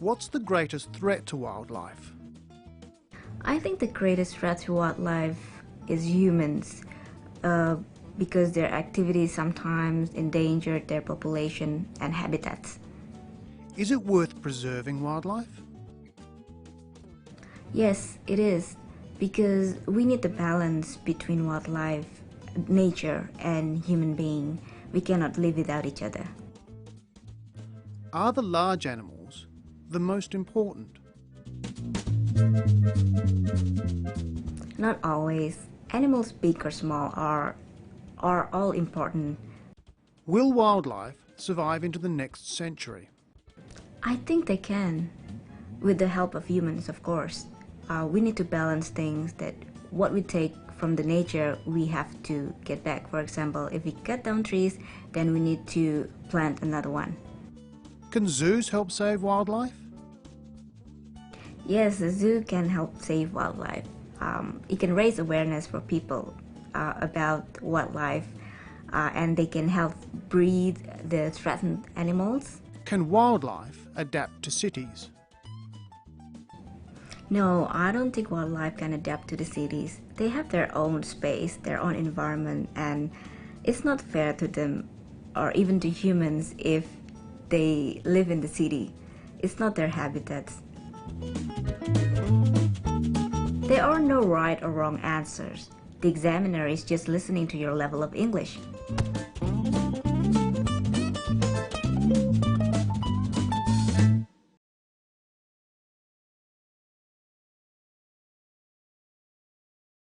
What's the greatest threat to wildlife? I think the greatest threat to wildlife is humans, because their activities sometimes endanger their population and habitats. Is it worth preserving wildlife? Yes, it is, because we need the balance between wildlife, nature, and human being. We cannot live without each other. Are the large animals the most important? Not always. Animals big or small are all important. Will wildlife survive into the next century? I think they can, with the help of humans, of course. We need to balance things, that what we take from the nature we have to get back. For example, if we cut down trees, then we need to plant another one. Can zoos help save wildlife? Yes, the zoo can help save wildlife. It can raise awareness for people about wildlife, and they can help breed the threatened animals. Can wildlife adapt to cities? No, I don't think wildlife can adapt to the cities. They have their own space, their own environment, and it's not fair to them or even to humans if they live in the city. It's not their habitats. There are no right or wrong answers. The examiner is just listening to your level of English.